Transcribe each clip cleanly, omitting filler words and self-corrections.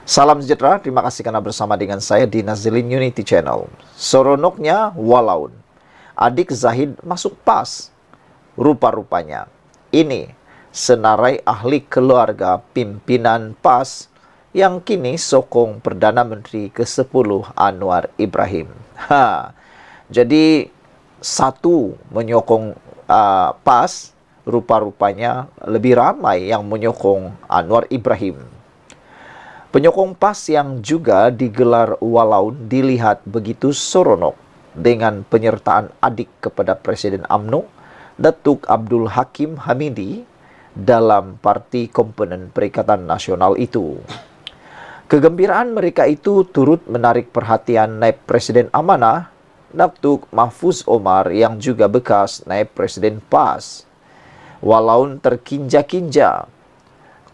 Salam sejahtera, terima kasih karena bersama dengan saya di Nazilin Unity Channel. Seronoknya walaun, adik Zahid masuk PAS. Rupa-rupanya, ini senarai ahli keluarga pimpinan PAS yang kini sokong Perdana Menteri ke-10 Anwar Ibrahim. Jadi satu menyokong PAS, rupa-rupanya lebih ramai yang menyokong Anwar Ibrahim. Penyokong PAS yang juga digelar walaun dilihat begitu seronok dengan penyertaan adik kepada Presiden UMNO, Datuk Abdul Hakim Hamidi, dalam Parti Komponen Perikatan Nasional itu. Kegembiraan mereka itu turut menarik perhatian Naib Presiden Amanah, Datuk Mahfuz Omar yang juga bekas Naib Presiden PAS. Walaun terkinja-kinja,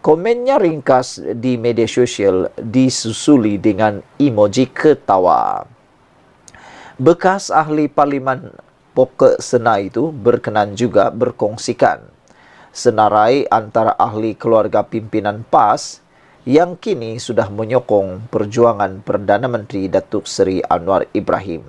komennya ringkas di media sosial disusuli dengan emoji ketawa. Bekas ahli Parlimen Pokok Sena itu berkenan juga berkongsikan senarai antara ahli keluarga pimpinan PAS yang kini sudah menyokong perjuangan Perdana Menteri Datuk Seri Anwar Ibrahim.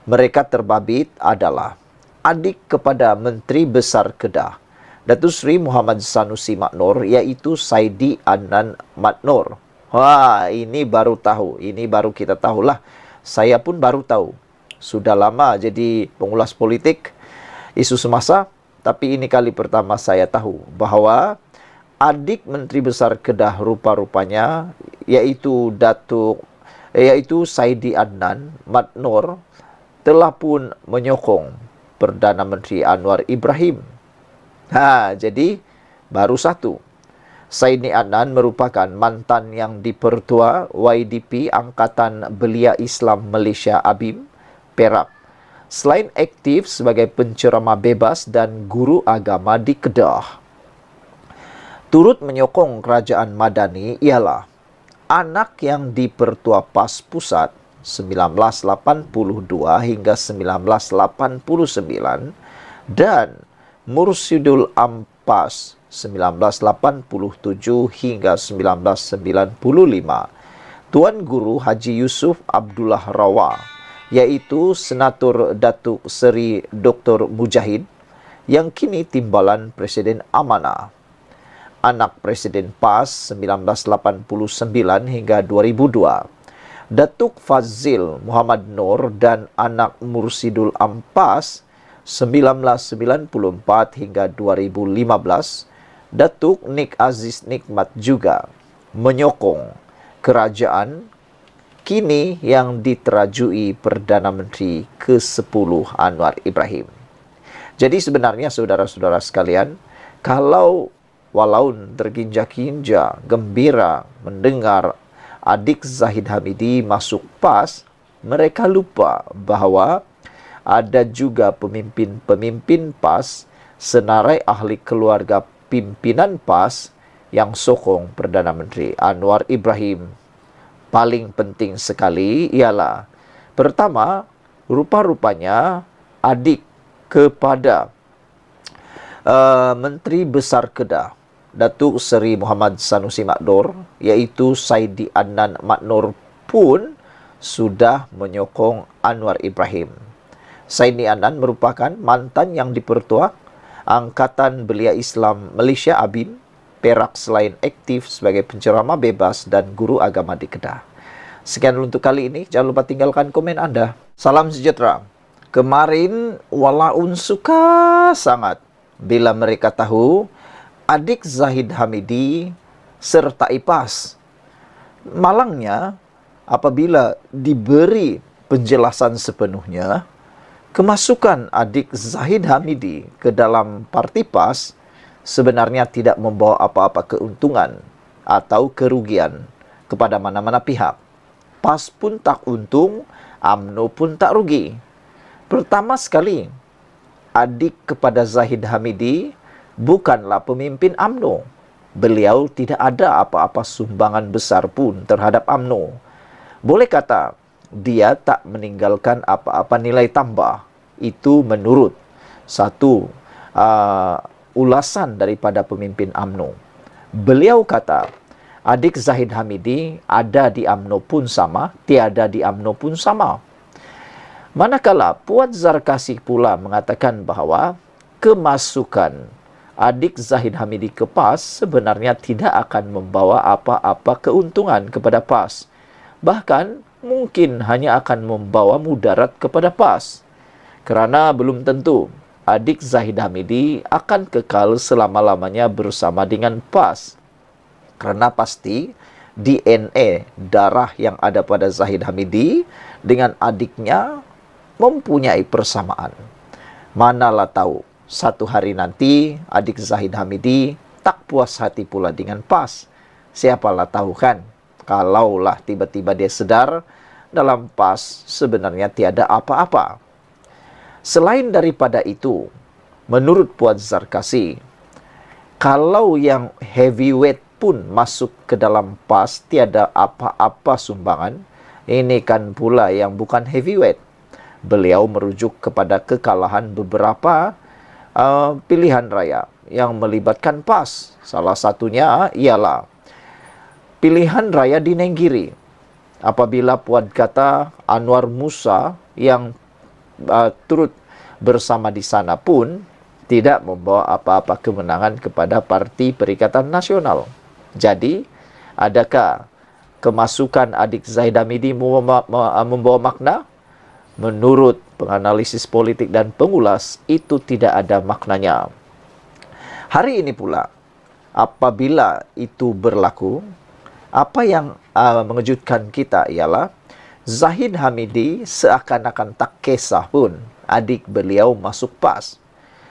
Mereka terbabit adalah adik kepada Menteri Besar Kedah, Datuk Seri Muhammad Sanusi Maknor, iaitu Saidi Adnan Maknor. Wah, ini baru tahu. Ini baru kita tahulah. Saya pun baru tahu. Sudah lama jadi pengulas politik isu semasa, tapi ini kali pertama saya tahu bahawa adik Menteri Besar Kedah rupa-rupanya yaitu Saidi Adnan Maknor telah pun menyokong Perdana Menteri Anwar Ibrahim. Jadi baru satu. Saidi Adnan merupakan mantan yang dipertua YDP Angkatan Belia Islam Malaysia ABIM, Perak. Selain aktif sebagai penceramah bebas dan guru agama di Kedah. Turut menyokong kerajaan Madani ialah anak yang dipertua PAS Pusat 1982 hingga 1989 dan Mursidul Ampas 1987 hingga 1995. Tuan Guru Haji Yusuf Abdullah Rawa, yaitu Senator Datuk Seri Dr. Mujahid, yang kini timbalan Presiden Amanah. Anak Presiden PAS 1989 hingga 2002. Datuk Fazil Muhammad Nur dan anak Mursidul Ampas 1994 hingga 2015, Datuk Nik Aziz Nikmat juga menyokong kerajaan kini yang diterajui Perdana Menteri ke-10 Anwar Ibrahim. Jadi sebenarnya saudara-saudara sekalian, kalau walaun terkinja-kinja, gembira mendengar adik Zahid Hamidi masuk PAS, mereka lupa bahawa ada juga pemimpin-pemimpin PAS senarai ahli keluarga pimpinan PAS yang sokong Perdana Menteri Anwar Ibrahim. Paling penting sekali ialah, pertama, rupa-rupanya adik kepada Menteri Besar Kedah, Datuk Seri Muhammad Sanusi Maknor, iaitu Saidi Adnan Maknor pun sudah menyokong Anwar Ibrahim. Saidi Adnan merupakan mantan yang dipertua Angkatan Belia Islam Malaysia ABIM, Perak, selain aktif sebagai penceramah bebas dan guru agama di Kedah. Sekian untuk kali ini, jangan lupa tinggalkan komen Anda. Salam sejahtera. Kemarin walaun suka sangat bila mereka tahu adik Zahid Hamidi serta PAS. Malangnya, apabila diberi penjelasan sepenuhnya, kemasukan adik Zahid Hamidi ke dalam parti PAS sebenarnya tidak membawa apa-apa keuntungan atau kerugian kepada mana-mana pihak. PAS pun tak untung, UMNO pun tak rugi. Pertama sekali, adik kepada Zahid Hamidi bukanlah pemimpin UMNO. Beliau tidak ada apa-apa sumbangan besar pun terhadap UMNO. Boleh kata, dia tak meninggalkan apa-apa nilai tambah. Itu menurut satu ulasan daripada pemimpin UMNO. Beliau kata, Adik Zahid Hamidi ada di UMNO pun sama, tiada di UMNO pun sama. Manakala Puan Zarkasi pula mengatakan bahawa kemasukan adik Zahid Hamidi ke PAS sebenarnya tidak akan membawa apa-apa keuntungan kepada PAS. Bahkan mungkin hanya akan membawa mudarat kepada PAS. Kerana belum tentu adik Zahid Hamidi akan kekal selama-lamanya bersama dengan PAS. Kerana pasti DNA darah yang ada pada Zahid Hamidi dengan adiknya mempunyai persamaan. Manalah tahu, satu hari nanti adik Zahid Hamidi tak puas hati pula dengan PAS. Siapalah tahu kan, kalaulah tiba-tiba dia sedar dalam PAS sebenarnya tiada apa-apa. Selain daripada itu, menurut Puan Zarkasi, kalau yang heavyweight pun masuk ke dalam PAS tiada apa-apa sumbangan, ini kan pula yang bukan heavyweight. Beliau merujuk kepada kekalahan beberapa pilihan raya yang melibatkan PAS. Salah satunya ialah pilihan raya di Nenggiri. Apabila Puan kata Anwar Musa yang turut bersama di sana pun tidak membawa apa-apa kemenangan kepada Parti Perikatan Nasional. Jadi, adakah kemasukan adik Zahid Hamidi membawa makna? Menurut penganalisis politik dan pengulas, itu tidak ada maknanya. Hari ini pula, apabila itu berlaku, apa yang mengejutkan kita ialah Zahid Hamidi seakan-akan tak kisah pun adik beliau masuk PAS.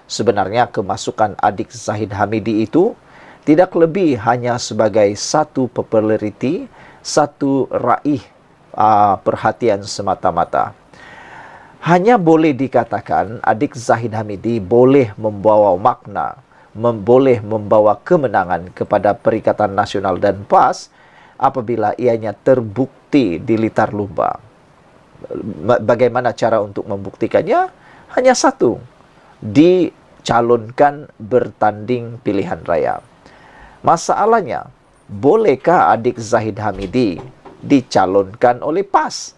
Sebenarnya kemasukan adik Zahid Hamidi itu tidak lebih hanya sebagai satu populariti, satu raih perhatian semata-mata. Hanya boleh dikatakan adik Zahid Hamidi boleh membawa makna, boleh membawa kemenangan kepada Perikatan Nasional dan PAS apabila ianya terbukti di litar lumba. Bagaimana cara untuk membuktikannya? Hanya satu, dicalonkan bertanding pilihan raya. Masalahnya, bolehkah adik Zahid Hamidi dicalonkan oleh PAS?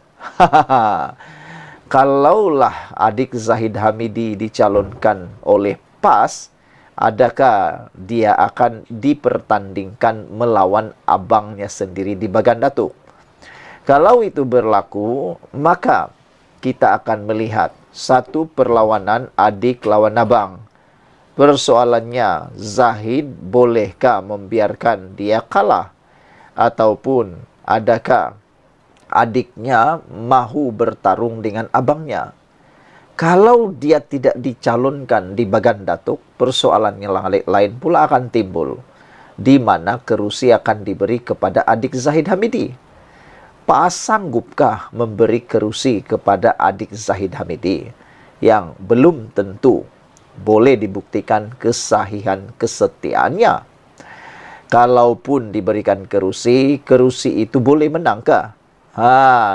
Kalaulah adik Zahid Hamidi dicalonkan oleh PAS, adakah dia akan dipertandingkan melawan abangnya sendiri di Bagan Datuk? Kalau itu berlaku, maka kita akan melihat satu perlawanan adik lawan abang. Persoalannya, Zahid bolehkah membiarkan dia kalah? Ataupun adakah adiknya mahu bertarung dengan abangnya? Kalau dia tidak dicalonkan di Bagan Datuk, persoalan yang lain pula akan timbul, di mana kerusi akan diberi kepada adik Zahid Hamidi. PAS sanggupkah memberi kerusi kepada adik Zahid Hamidi yang belum tentu boleh dibuktikan kesahihan kesetiaannya? Kalaupun diberikan kerusi, kerusi itu boleh menangkah?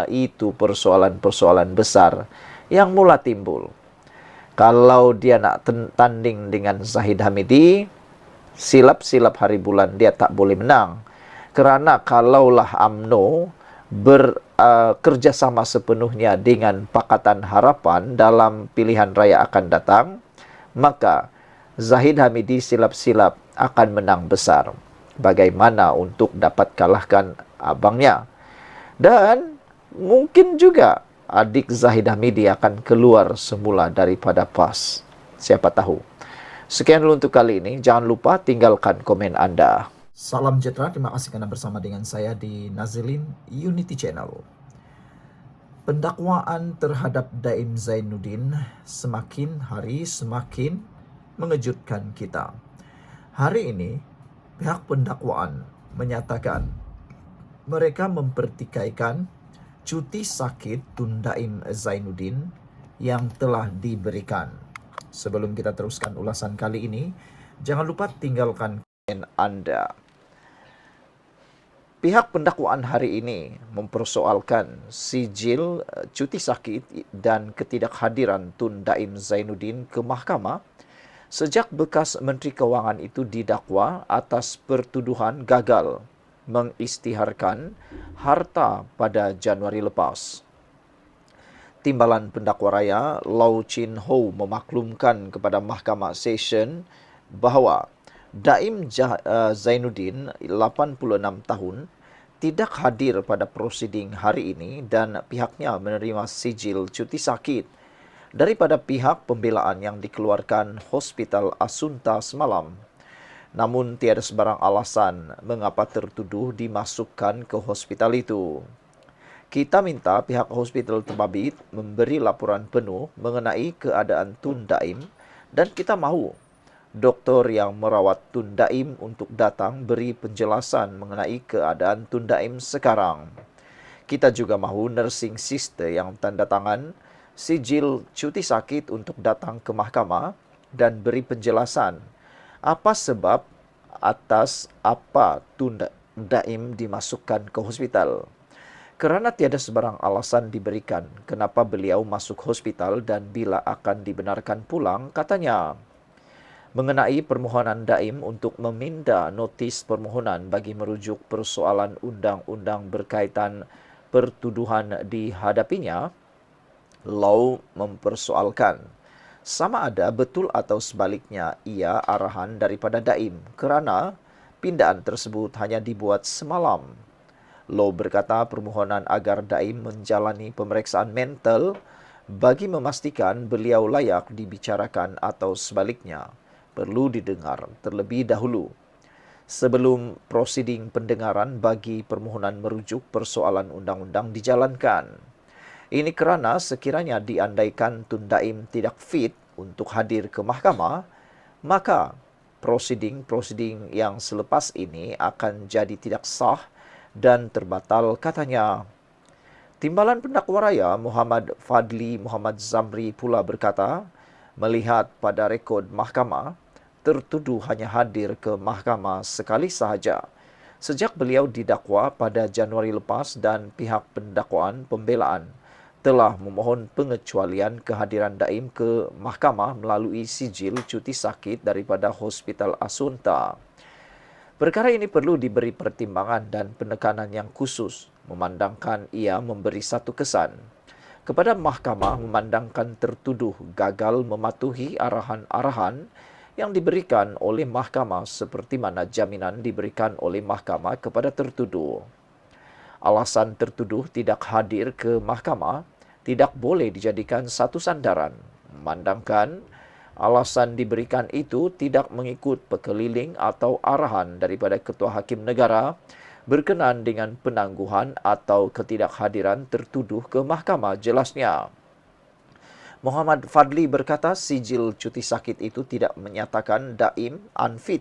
Itu persoalan-persoalan besar yang mula timbul. Kalau dia nak tanding dengan Zahid Hamidi, silap-silap hari bulan dia tak boleh menang. Kerana kalaulah UMNO bekerjasama sepenuhnya dengan Pakatan Harapan dalam pilihan raya akan datang, maka Zahid Hamidi silap-silap akan menang besar. Bagaimana untuk dapat kalahkan abangnya? Dan mungkin juga adik Zahid Hamidi akan keluar semula daripada PAS. Siapa tahu. Sekian dulu untuk kali ini. Jangan lupa tinggalkan komen anda. Salam sejahtera, terima kasih karena bersama dengan saya di Nazilin Unity Channel. Pendakwaan terhadap Daim Zainuddin semakin hari semakin mengejutkan kita. Hari ini, pihak pendakwaan menyatakan mereka mempertikaikan cuti sakit Tun Daim Zainuddin yang telah diberikan. Sebelum kita teruskan ulasan kali ini, jangan lupa tinggalkan komen anda. Pihak pendakwaan hari ini mempersoalkan sijil cuti sakit dan ketidakhadiran Tun Daim Zainuddin ke mahkamah sejak bekas Menteri Kewangan itu didakwa atas pertuduhan gagal mengisytiharkan harta pada Januari lepas. Timbalan Pendakwa Raya Lau Chin Ho memaklumkan kepada Mahkamah Session bahawa Daim Zainuddin, 86 tahun, tidak hadir pada prosiding hari ini dan pihaknya menerima sijil cuti sakit daripada pihak pembelaan yang dikeluarkan Hospital Asunta semalam. Namun tiada sebarang alasan mengapa tertuduh dimasukkan ke hospital itu. Kita minta pihak hospital terbabit memberi laporan penuh mengenai keadaan Tun Daim dan kita mahu doktor yang merawat Tun Daim untuk datang beri penjelasan mengenai keadaan Tun Daim sekarang. Kita juga mahu nursing sister yang tanda tangan sijil cuti sakit untuk datang ke mahkamah dan beri penjelasan apa sebab atas apa Tun Daim dimasukkan ke hospital. Kerana tiada sebarang alasan diberikan kenapa beliau masuk hospital dan bila akan dibenarkan pulang, katanya. Mengenai permohonan Daim untuk meminda notis permohonan bagi merujuk persoalan undang-undang berkaitan pertuduhan dihadapinya, Lau mempersoalkan sama ada betul atau sebaliknya ia arahan daripada Daim kerana pindaan tersebut hanya dibuat semalam. Lau berkata permohonan agar Daim menjalani pemeriksaan mental bagi memastikan beliau layak dibicarakan atau sebaliknya perlu didengar terlebih dahulu sebelum prosiding pendengaran bagi permohonan merujuk persoalan undang-undang dijalankan. Ini kerana sekiranya diandaikan Tun Daim tidak fit untuk hadir ke mahkamah, maka prosiding yang selepas ini akan jadi tidak sah dan terbatal, katanya. Timbalan Pendakwa Raya Muhammad Fadli Muhammad Zamri pula berkata, melihat pada rekod mahkamah, tertuduh hanya hadir ke mahkamah sekali sahaja sejak beliau didakwa pada Januari lepas dan pihak pendakwaan pembelaan telah memohon pengecualian kehadiran Daim ke mahkamah melalui sijil cuti sakit daripada Hospital Asunta. Perkara ini perlu diberi pertimbangan dan penekanan yang khusus, memandangkan ia memberi satu kesan kepada mahkamah memandangkan tertuduh gagal mematuhi arahan-arahan yang diberikan oleh mahkamah seperti mana jaminan diberikan oleh mahkamah kepada tertuduh. Alasan tertuduh tidak hadir ke mahkamah tidak boleh dijadikan satu sandaran, memandangkan alasan diberikan itu tidak mengikut pekeliling atau arahan daripada Ketua Hakim Negara berkenaan dengan penangguhan atau ketidakhadiran tertuduh ke mahkamah, jelasnya. Muhammad Fadli berkata sijil cuti sakit itu tidak menyatakan Daim unfit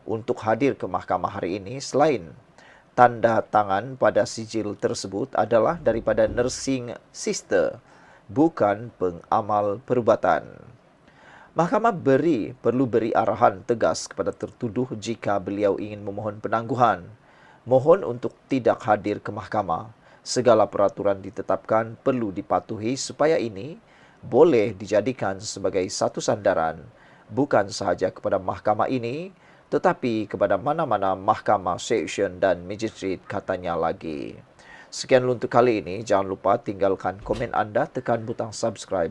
untuk hadir ke mahkamah hari ini selain tanda tangan pada sijil tersebut adalah daripada nursing sister, bukan pengamal perubatan. Mahkamah perlu beri arahan tegas kepada tertuduh jika beliau ingin memohon penangguhan. Mohon untuk tidak hadir ke mahkamah. Segala peraturan ditetapkan perlu dipatuhi supaya ini boleh dijadikan sebagai satu sandaran, bukan sahaja kepada mahkamah ini, tetapi kepada mana-mana mahkamah seksyen dan magistrate, katanya lagi. Sekian untuk kali ini. Jangan lupa tinggalkan komen anda, tekan butang subscribe.